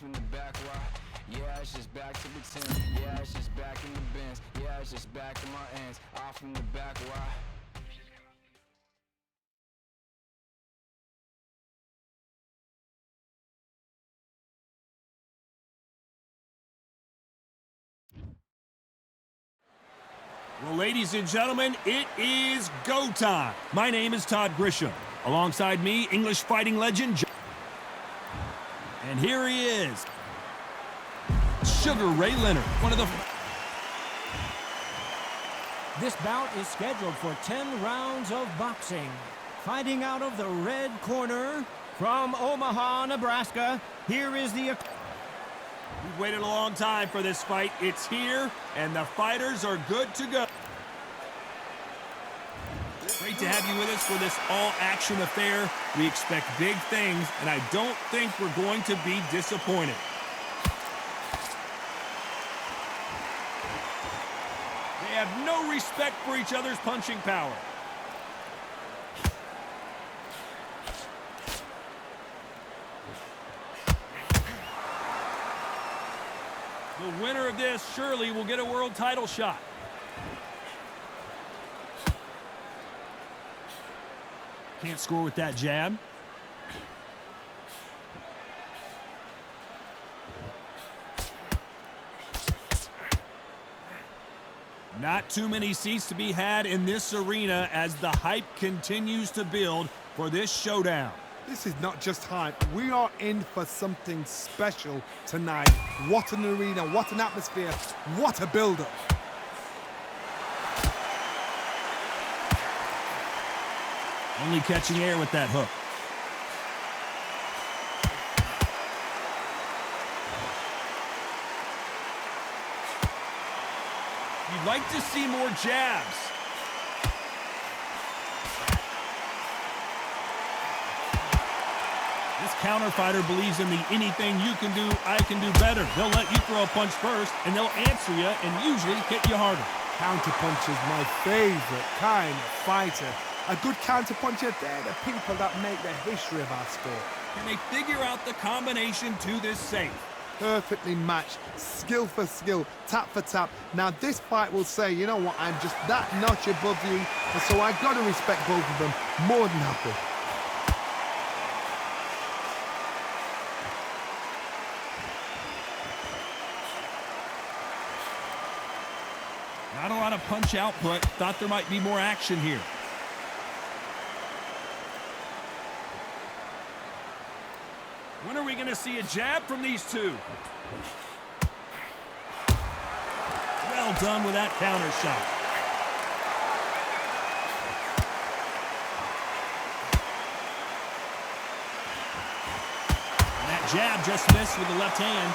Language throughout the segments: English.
off in the back, why? Yeah, it's just back to pretend. Yeah, it's just back in the bins. Yeah, it's just back in my ends. Off in the back, why? Well, ladies and gentlemen, it is go time. My name is Todd Grisham. Alongside me, English fighting legend, and here he is, Sugar Ray Leonard, one of the... This bout is scheduled for 10 rounds of boxing. Fighting out of the red corner, from Omaha, Nebraska, here is the... We've waited a long time for this fight. It's here, and the fighters are good to go. Great to have you with us for this all-action affair. We expect big things, and I don't think we're going to be disappointed. They have no respect for each other's punching power. The winner of this surely will get a world title shot. Can't score with that jab. Not too many seats to be had in this arena as the hype continues to build for this showdown. This is not just hype. We are in for something special tonight. What an arena, what an atmosphere, what a build-up. Only catching air with that hook. You'd like to see more jabs. This counter fighter believes in the anything you can do, I can do better. They'll let you throw a punch first, and they'll answer you and usually hit you harder. Counter punch is my favorite kind of fighter. A good counter puncher, they're the people that make the history of our sport. Can they figure out the combination to this safe? Perfectly matched, skill for skill, tap for tap. Now this fight will say, you know what, I'm just that notch above you, and so I've got to respect both of them more than happy. Not a lot of punch output. Thought there might be more action here. When are we going to see a jab from these two? Well done with that counter shot. And that jab just missed with the left hand.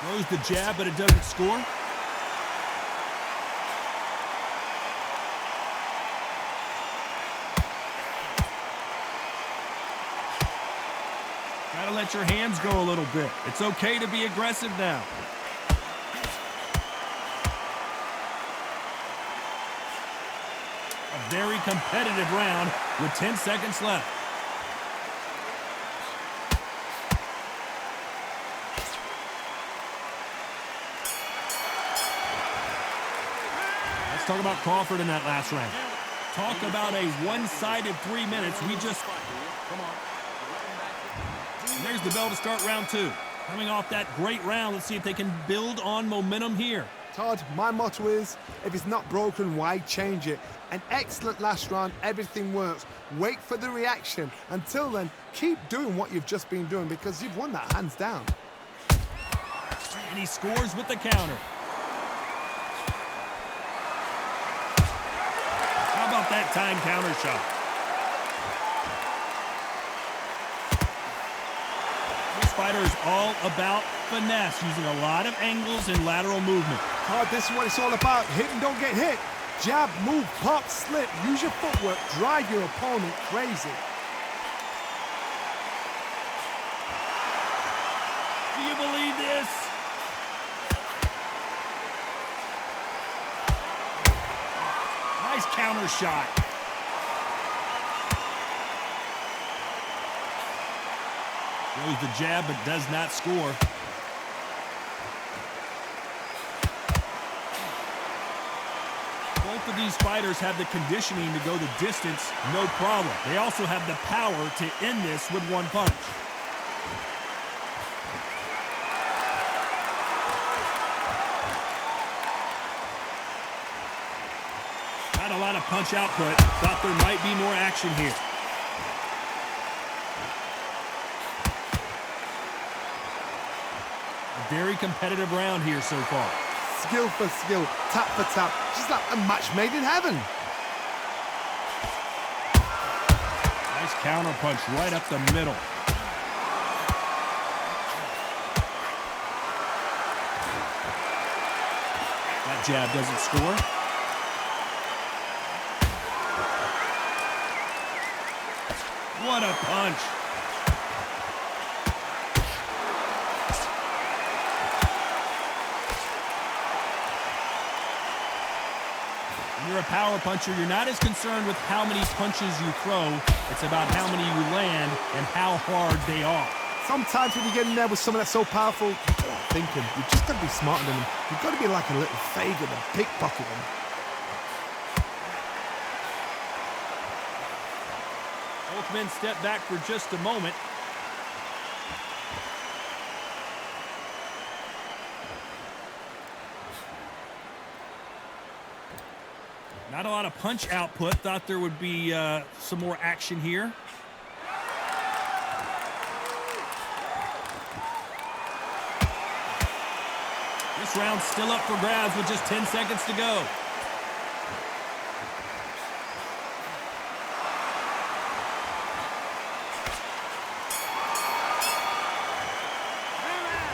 Throws the jab, but it doesn't score. Gotta let your hands go a little bit. It's okay to be aggressive now. A very competitive round with 10 seconds left. Let's talk about Crawford in that last round. Talk about a one-sided 3 minutes. We just... And there's the bell to start round two. Coming off that great round, let's see if they can build on momentum here. Todd, my motto is, if it's not broken, why change it? An excellent last round, everything works. Wait for the reaction. Until then, keep doing what you've just been doing because you've won that hands down. And he scores with the counter. How about that time counter shot? This fighter is all about finesse, using a lot of angles and lateral movement. Todd, this is what it's all about. Hit and don't get hit. Jab, move, pop, slip. Use your footwork. Drive your opponent crazy. Do you believe this? Nice counter shot. Throws the jab but does not score. Both of these fighters have the conditioning to go the distance, no problem. They also have the power to end this with one punch. Not a lot of punch output. Thought there might be more action here. A very competitive round here so far. Skill for skill, tap for tap, just like a match made in heaven. Nice counter punch right up the middle. That jab doesn't score. What a punch. When you're a power puncher, you're not as concerned with how many punches you throw. It's about how many you land and how hard they are. Sometimes when you get in there with someone that's so powerful, you've got to think him. You've just got to be smarter than him. You've got to be like a little faggot and pickpocket him. Both men step back for just a moment. Not a lot of punch output. Thought there would be some more action here. This round's still up for grabs with just 10 seconds to go.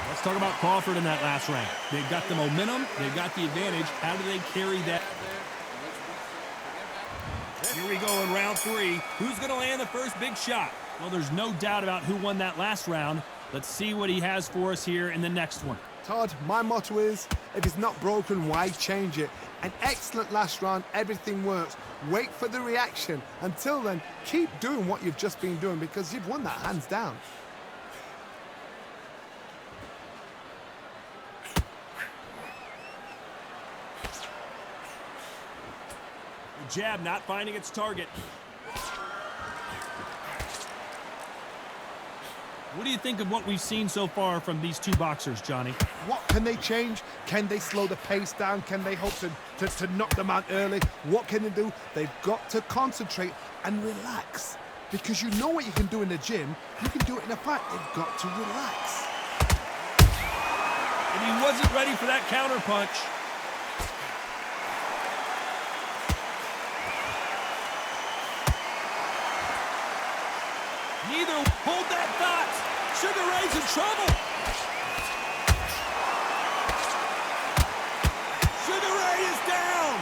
Let's talk about Crawford in that last round. They've got the momentum. They've got the advantage. How do they carry that? Here we go in round 3. Who's going to land the first big shot? Well, there's no doubt about who won that last round. Let's see what he has for us here in the next one. Todd, my motto is, if it's not broken, why change it? An excellent last round, everything works. Wait for the reaction. Until then, keep doing what you've just been doing because you've won that hands down. The jab not finding its target. What do you think of what we've seen so far from these two boxers, Johnny? What can they change? Can they slow the pace down? Can they hope to knock them out early? What can they do? They've got to concentrate and relax. Because you know what you can do in the gym, you can do it in a fight. They've got to relax. And he wasn't ready for that counter punch. Neither. Hold that thought. Sugar Ray's in trouble. Sugar Ray is down.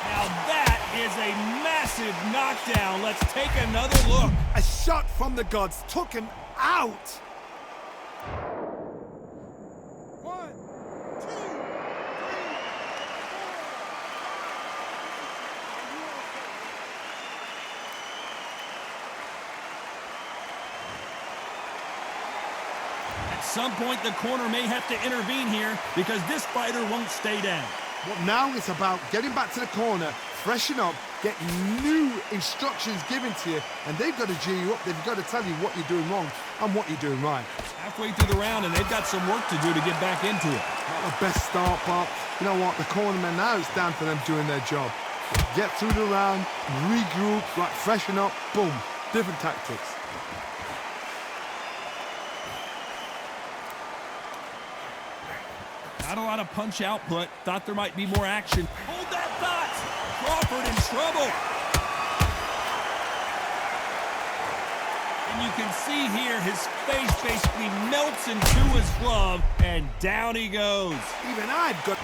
Now that is a massive knockdown. Let's take another look. A shot from the gods took him out. 1, 2, 3, 4. At some point, the corner may have to intervene here because this fighter won't stay down. Well, now it's about getting back to the corner, freshen up, get new instructions given to you, and they've got to G you up. They've got to tell you what you're doing wrong and what you're doing right. Halfway through the round, and they've got some work to do to get back into it. Not the best start, but you know what? The cornermen now, it's down to them doing their job. Get through the round, regroup, like freshen up, boom, different tactics. Not a lot of punch output. Thought there might be more action. Hold that thought! Crawford in trouble. And you can see here his face basically melts into his glove, and down he goes. Even I've got...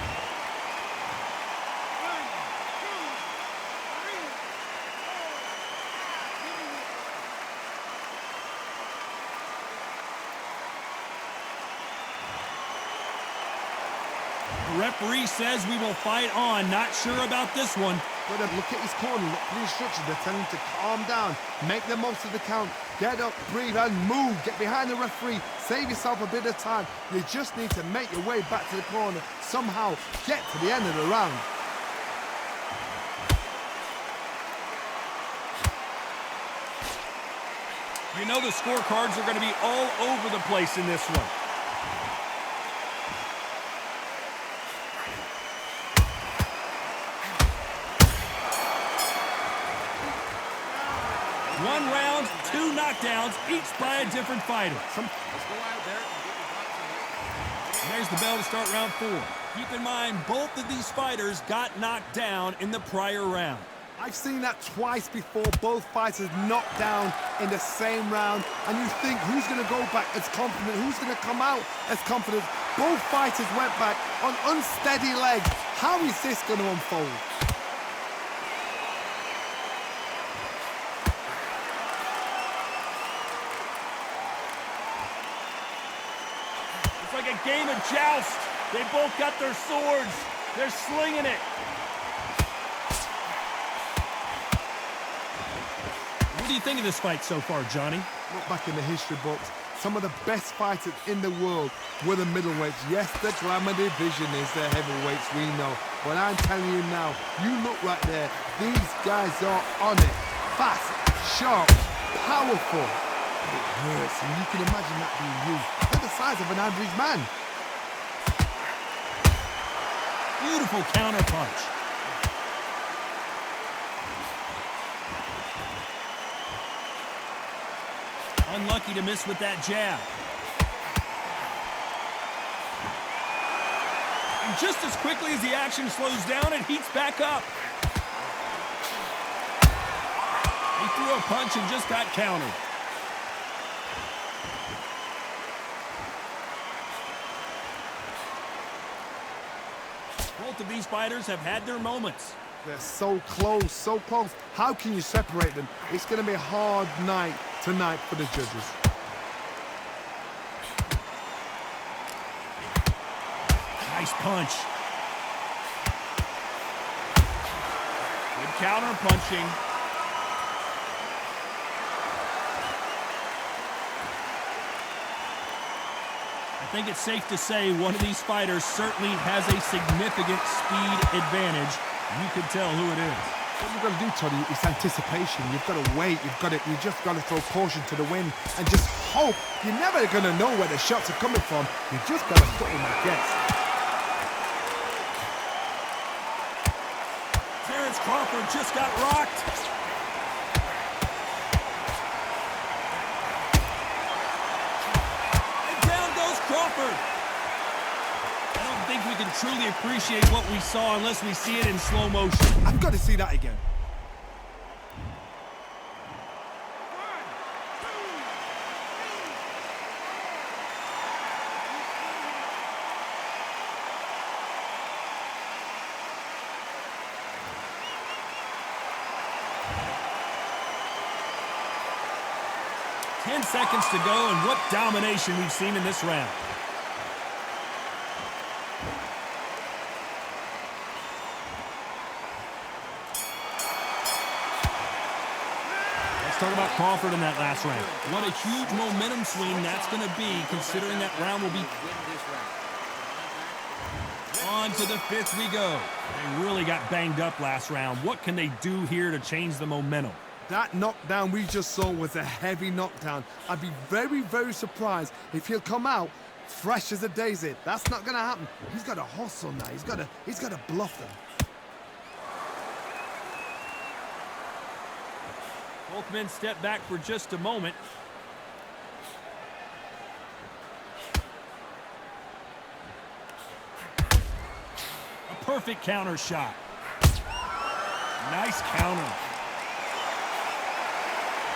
The referee says we will fight on. Not sure about this one. But look at his corner, look at the instructions. They're telling him to calm down, make the most of the count, get up, breathe, and move. Get behind the referee, save yourself a bit of time. You just need to make your way back to the corner, somehow get to the end of the round. You know the scorecards are going to be all over the place in this one. One round, 2 knockdowns, each by a different fighter. And there's the bell to start round 4. Keep in mind, both of these fighters got knocked down in the prior round. I've seen that twice before, both fighters knocked down in the same round, and you think who's going to go back as confident, who's going to come out as confident. Both fighters went back on unsteady legs. How is this going to unfold? It's like a game of joust. They both got their swords. They're slinging it. What do you think of this fight so far, Johnny? Look back in the history books. Some of the best fighters in the world were the middleweights. Yes, the glamour division is the heavyweights, we know. But I'm telling you now, you look right there. These guys are on it. Fast, sharp, powerful. It hurts, and you can imagine that being you. They're the size of an average man. Beautiful counter punch. Unlucky to miss with that jab. And just as quickly as the action slows down, it heats back up. He threw a punch and just got countered. Both of these fighters have had their moments. They're so close, so close. How can you separate them? It's going to be a hard night tonight for the judges. Nice punch. Good counter punching. I think it's safe to say one of these fighters certainly has a significant speed advantage. You can tell who it is. What you've got to do, Toddy, is anticipation. You've got to wait. You just got to throw caution to the wind and just hope. You're never going to know where the shots are coming from. You just got to put in a guess. Terrence Crawford just got rocked. And down goes Crawford. I don't think we can truly appreciate what we saw unless we see it in slow motion. I've got to see that again. Ten seconds to go, and what domination we've seen in this round. Let's talk about Crawford in that last round. What a huge momentum swing that's going to be, considering that round will be... On to the 5th we go. They really got banged up last round. What can they do here to change the momentum? That knockdown we just saw was a heavy knockdown. I'd be very, very surprised if he'll come out fresh as a daisy. That's not going to happen. He's got to hustle now. He's got to bluff them. Both men step back for just a moment. A perfect counter shot. Nice counter.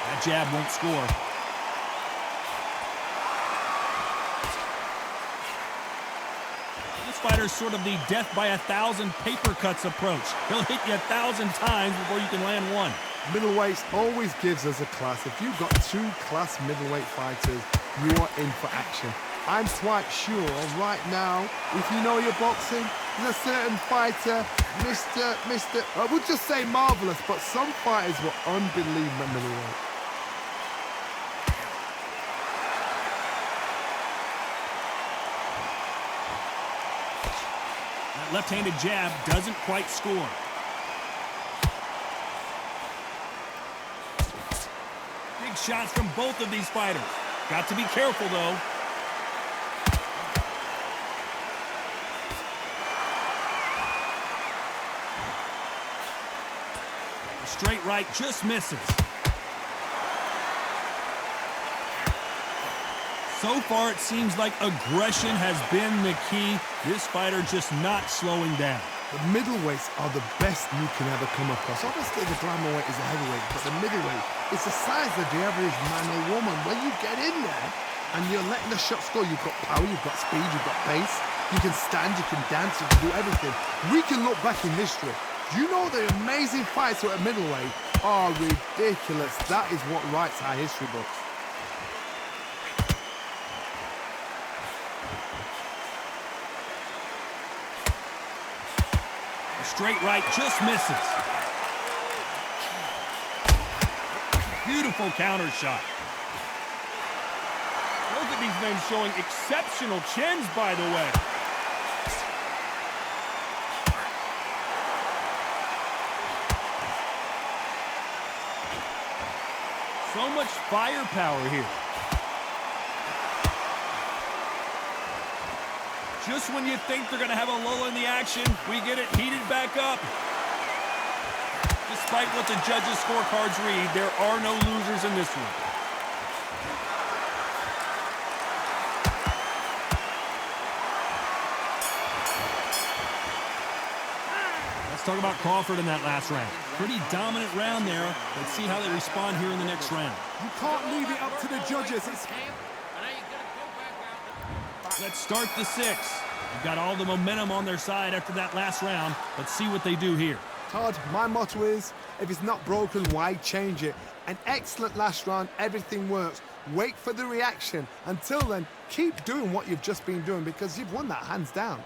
That jab won't score. This fighter's sort of the death by 1,000 paper cuts approach. He'll hit you 1,000 times before you can land one. Middleweights always gives us a class. If you've got 2 class middleweight fighters, you are in for action. I'm quite sure right now, if you know your boxing, There's a certain fighter, I would just say marvelous, but some fighters were unbelievable at middleweight. That left-handed jab doesn't quite score. Big shots from both of these fighters. Got to be careful, though. The straight right just misses. So far, it seems like aggression has been the key. This fighter just not slowing down. The middleweights are the best you can ever come across. Obviously, the glamorweight is a heavyweight, but the middleweight is the size of the average man or woman. When you get in there and you're letting the shots go, you've got power, you've got speed, you've got pace. You can stand, you can dance, you can do everything. We can look back in history. You know the amazing fights at middleweight are ridiculous. That is what writes our history books. Straight right just misses. Beautiful counter shot. Look at these men showing exceptional chins, by the way. So much firepower here. Just when you think they're going to have a lull in the action, we get it heated back up. Despite what the judges' scorecards read, there are no losers in this one. Let's talk about Crawford in that last round. Pretty dominant round there. Let's see how they respond here in the next round. You can't leave it up to the judges. Let's start the sixth. They've got all the momentum on their side after that last round. Let's see what they do here. Todd, my motto is, if it's not broken, why change it? An excellent last round, everything works. Wait for the reaction. Until then, keep doing what you've just been doing because you've won that hands down.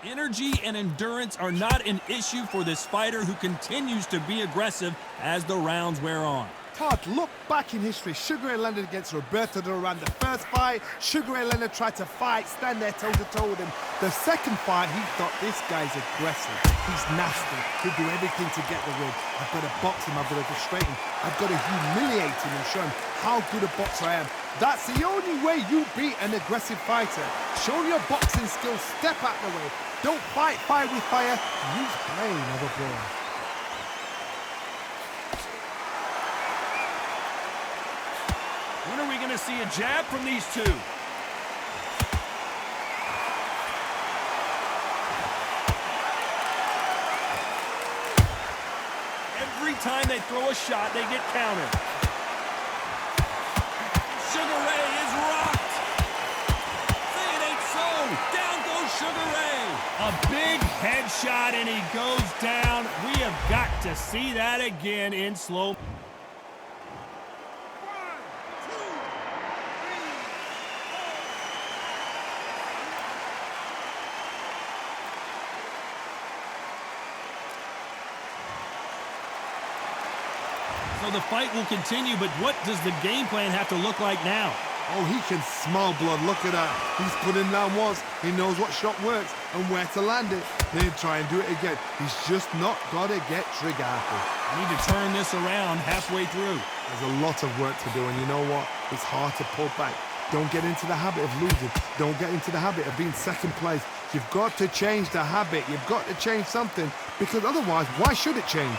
Energy and endurance are not an issue for this fighter who continues to be aggressive as the rounds wear on. Todd, look back in history. Sugar Ray Leonard against Roberto Duran. The first fight, Sugar Ray Leonard tried to fight, stand there toe-to-toe with him. The second fight, he thought, this guy's aggressive. He's nasty. He'll do everything to get the win. I've got to box him. I've got to frustrate him. I've got to humiliate him and show him how good a boxer I am. That's the only way you beat an aggressive fighter. Show your boxing skills. Step out the way. Don't fight fire with fire. Use brain over brawn. When are we going to see a jab from these two? Every time they throw a shot, they get countered. Sugar Ray is rocked. Say it ain't so. Down goes Sugar Ray. A big headshot, and he goes down. We have got to see that again in slow. So the fight will continue, but what does the game plan have to look like now? Oh, he can smell blood. Look at that. He's put him down once. He knows what shot works and where to land it. Then try and do it again. He's just not got to get trigger happy. We need to turn this around halfway through. There's a lot of work to do, and you know what? It's hard to pull back. Don't get into the habit of losing. Don't get into the habit of being second place. You've got to change the habit. You've got to change something, because otherwise, why should it change?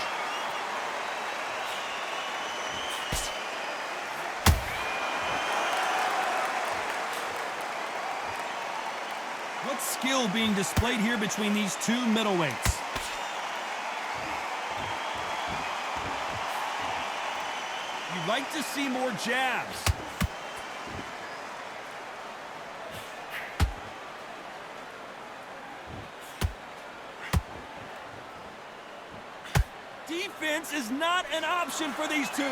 What skill being displayed here between these two middleweights? You'd like to see more jabs. Defense is not an option for these two.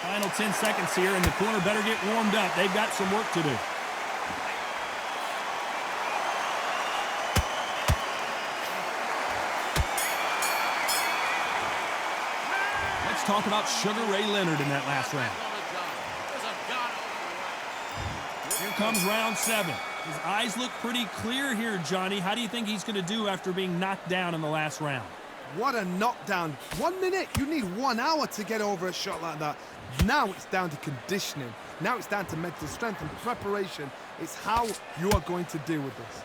Final 10 seconds here, and the corner better get warmed up. They've got some work to do. Let's talk about Sugar Ray Leonard in that last round. Here comes round 7. His eyes look pretty clear here, Johnny. How do you think he's going to do after being knocked down in the last round? What a knockdown. 1 minute, you need 1 hour to get over a shot like that. Now it's down to conditioning. Now it's down to mental strength and preparation. It's how you are going to deal with this.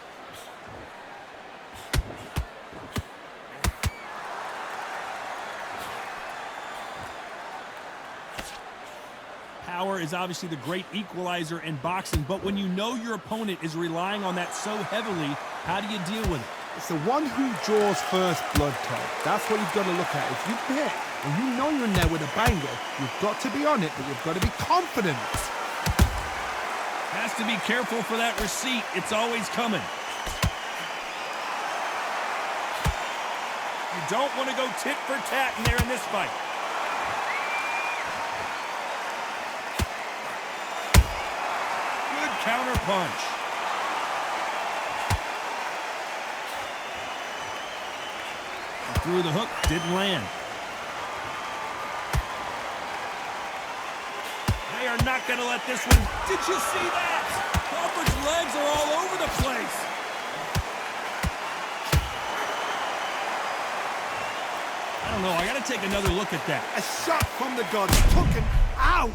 Power is obviously the great equalizer in boxing, but when you know your opponent is relying on that so heavily, how do you deal with it? It's the one who draws first blood, Todd. That's what you've got to look at. If you hit and you know you're in there with a banger, you've got to be on it, but you've got to be confident. Has to be careful for that receipt. It's always coming. You don't want to go tit for tat in there in this fight. Good counter punch. Through the hook, didn't land. They are not going to let this one. Did you see that? Crawford's legs are all over the place. I don't know. I got to take another look at that. A shot from the gods, took him out.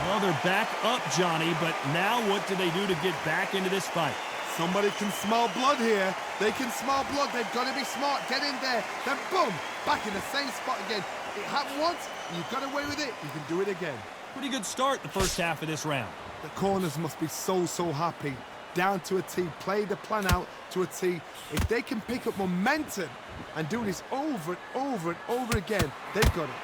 Well, they're back up, Johnny, but now what do they do to get back into this fight? Somebody can smell blood here. They can smell blood. They've got to be smart. Get in there. Then boom, back in the same spot again. It happened once. You got away with it. You can do it again. Pretty good start the first half of this round. The corners must be so happy. Down to a T. Play the plan out to a T. If they can pick up momentum and do this over and over and over again, they've got it.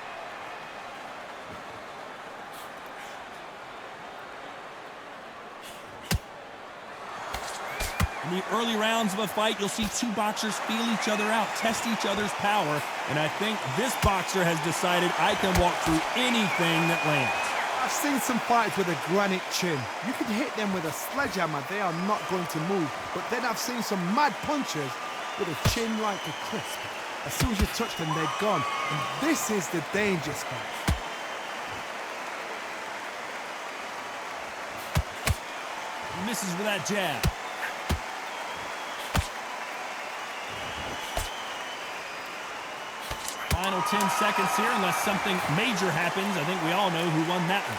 In the early rounds of a fight, you'll see two boxers feel each other out, test each other's power, and I think this boxer has decided I can walk through anything that lands. I've seen some fighters with a granite chin. You can hit them with a sledgehammer, they are not going to move. But then I've seen some mad punchers with a chin like a crisp. As soon as you touch them, they're gone. And this is the danger spot. He misses with that jab. Final 10 seconds here, unless something major happens. I think we all know who won that one.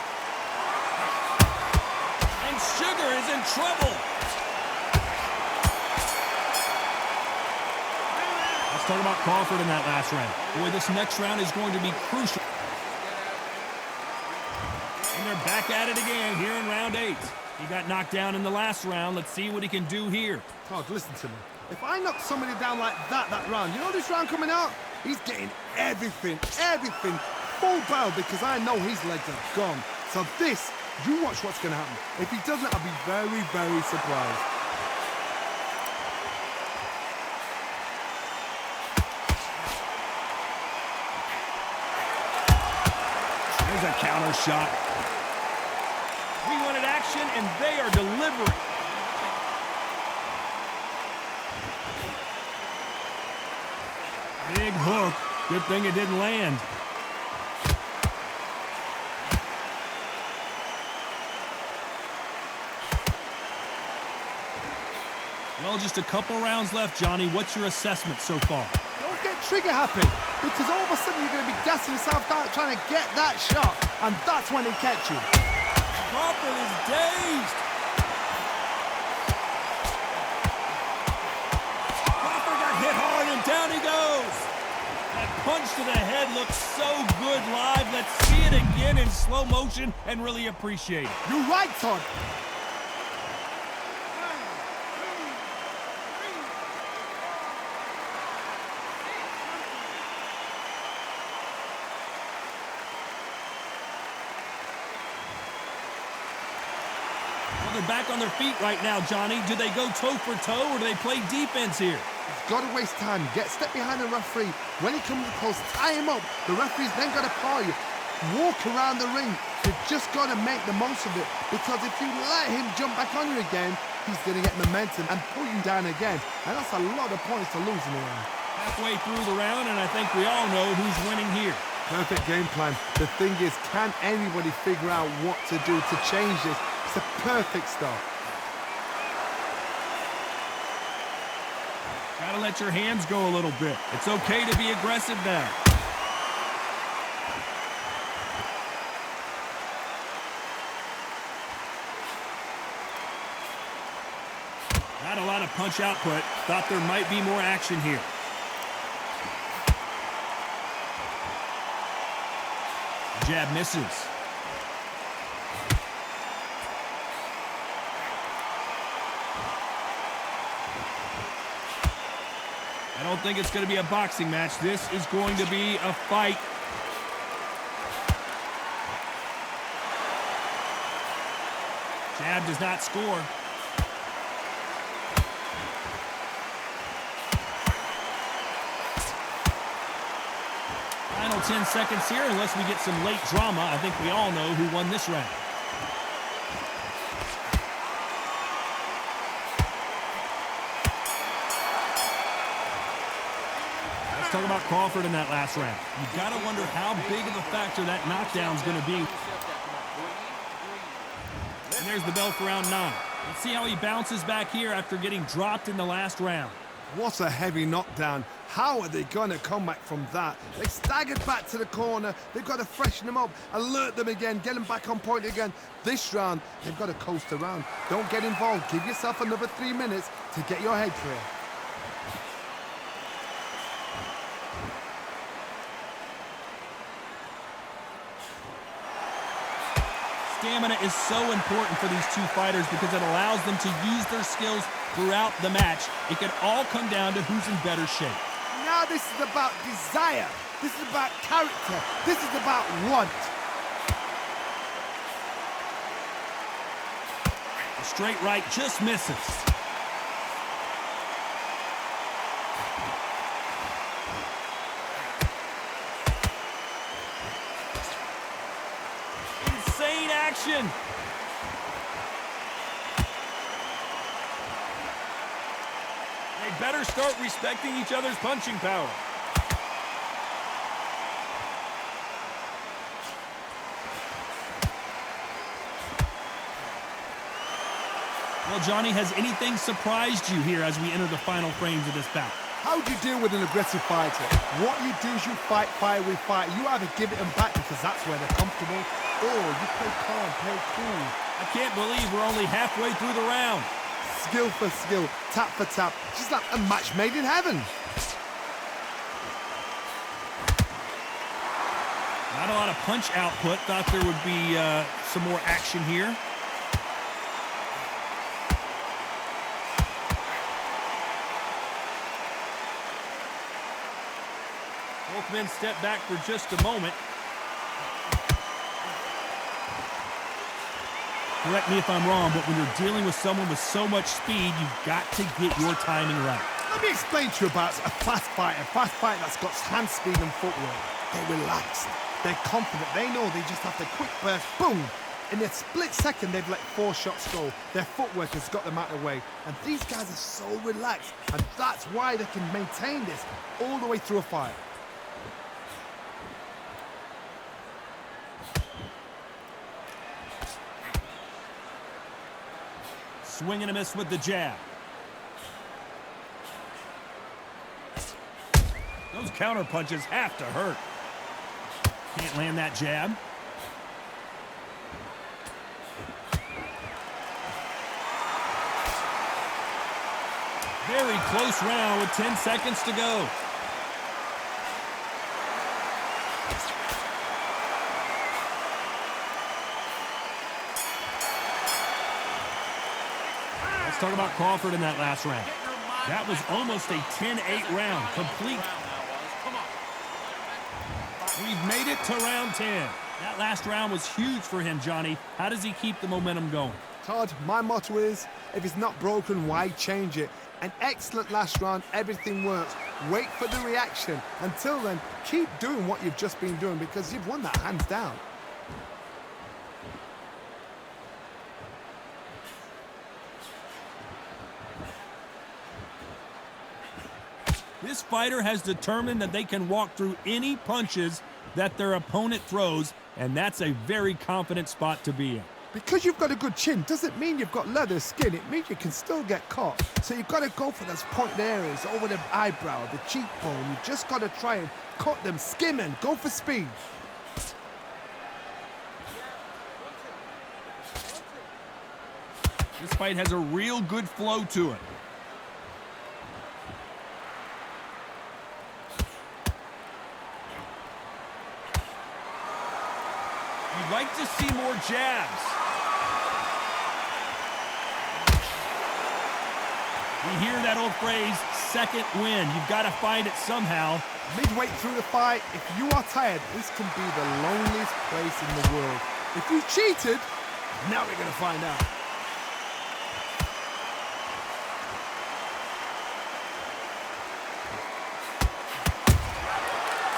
And Sugar is in trouble. Let's talk about Crawford in that last round. Boy, this next round is going to be crucial. And they're back at it again here in round 8. He got knocked down in the last round. Let's see what he can do here. Todd, listen to me. If I knock somebody down like that round, you know this round coming out? He's getting everything, full barrel, because I know his legs are gone. So this, you watch what's going to happen. If he doesn't, I'll be very, very surprised. There's a counter shot. We wanted action, and they are delivering. Big hook. Good thing it didn't land. Well, just a couple rounds left, Johnny. What's your assessment so far? Don't get trigger happy, because all of a sudden you're going to be gassing yourself out trying to get that shot, and that's when he catch you. Crawford is dazed. Crawford got hit hard, and down he goes. That punch to the head looks so good live. Let's see it again in slow motion and really appreciate it. You're right, Todd. Well, they're back on their feet right now, Johnny. Do they go toe for toe or do they play defense here? He's got to waste time. Get step behind the referee. When he comes close, tie him up. The referee's then got to call you. Walk around the ring. You've just got to make the most of it, because if you let him jump back on you again, he's going to get momentum and pull you down again. And that's a lot of points to lose in the round. Halfway through the round, and I think we all know who's winning here. Perfect game plan. The thing is, can anybody figure out what to do to change this? It's a perfect start. Gotta let your hands go a little bit. It's okay to be aggressive now. Not a lot of punch output. Thought there might be more action here. Jab misses. I don't think it's going to be a boxing match. This is going to be a fight. Jab does not score. Final 10 seconds here, unless we get some late drama. I think we all know who won this round. Talk about Crawford in that last round. You got to wonder how big of a factor that knockdown's going to be. And there's the bell for round 9. Let's see how he bounces back here after getting dropped in the last round. What a heavy knockdown. How are they going to come back from that? They staggered back to the corner. They've got to freshen them up, alert them again, get them back on point again. This round, they've got to coast around. Don't get involved. Give yourself another 3 minutes to get your head clear. Stamina is so important for these two fighters because it allows them to use their skills throughout the match. It can all come down to who's in better shape. Now this is about desire. This is about character. This is about want. The straight right just misses. Insane action. They better start respecting each other's punching power. Well, Johnny, has anything surprised you here as we enter the final frames of this bout? How do you deal with an aggressive fighter? What you do is you fight fire with fire. You either give it them back because that's where they're comfortable, or you play calm, play cool. I can't believe we're only halfway through the round. Skill for skill, tap for tap. Just like a match made in heaven. Not a lot of punch output. Thought there would be some more action here. Both men step back for just a moment. Correct me if I'm wrong, but when you're dealing with someone with so much speed, you've got to get your timing right. Let me explain to you about a fast fighter that's got hand speed and footwork. They're relaxed. They're confident. They know they just have to quick burst, boom. In a split second, they've let 4 shots go. Their footwork has got them out of the way. And these guys are so relaxed. And that's why they can maintain this all the way through a fight. Swing and a miss with the jab. Those counter punches have to hurt. Can't land that jab. Very close round with 10 seconds to go. talk about Crawford in that last round. That was almost a 10-8 round, complete. We've made it to round 10. That last round was huge for him, Johnny. How does he keep the momentum going? Todd, my motto is, if it's not broken, why change it? An excellent last round, everything works. Wait for the reaction. Until then, keep doing what you've just been doing because you've won that hands down. This fighter has determined that they can walk through any punches that their opponent throws, and that's a very confident spot to be in. Because you've got a good chin doesn't mean you've got leather skin. It means you can still get caught. So you've got to go for those pointed areas, over the eyebrow, the cheekbone. You've just got to try and cut them, skim and go for speed. This fight has a real good flow to it. You'd like to see more jabs. We hear that old phrase, second win. You've got to find it somehow. Midway through the fight, if you are tired, this can be the loneliest place in the world. If you cheated, now we're going to find out.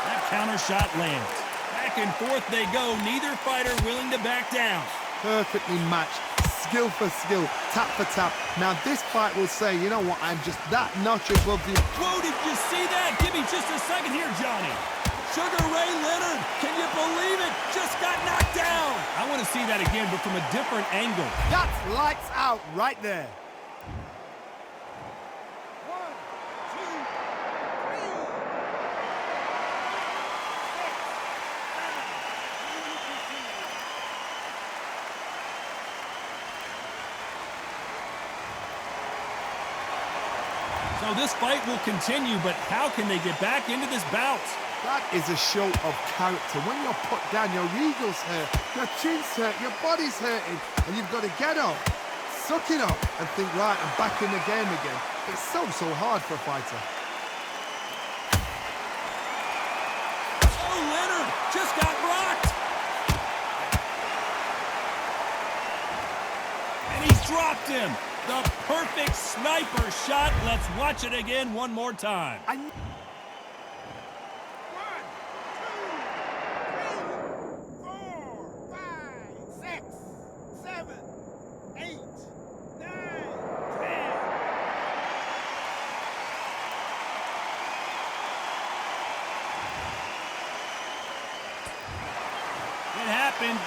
That counter shot lands. Back and forth they go, neither fighter willing to back down. Perfectly matched, skill for skill, tap for tap. Now this fight will say, you know what, I'm just that notch above you. Whoa, did you see that? Give me just a second here, Johnny. Sugar Ray Leonard, can you believe it? Just got knocked down. I want to see that again, but from a different angle. That's lights out right there. So this fight will continue, but how can they get back into this bout? That is a show of character. When you're put down, your eagle's hurt, your chin's hurt, your body's hurting, and you've got to get up, suck it up, and think, right, I'm back in the game again. It's so hard for a fighter. Oh, Leonard just got rocked. And he's dropped him. The perfect sniper shot. Let's watch it again one more time. 1, 2, 3, 4, 5, 6, 7, 8, 9, 10. It happened.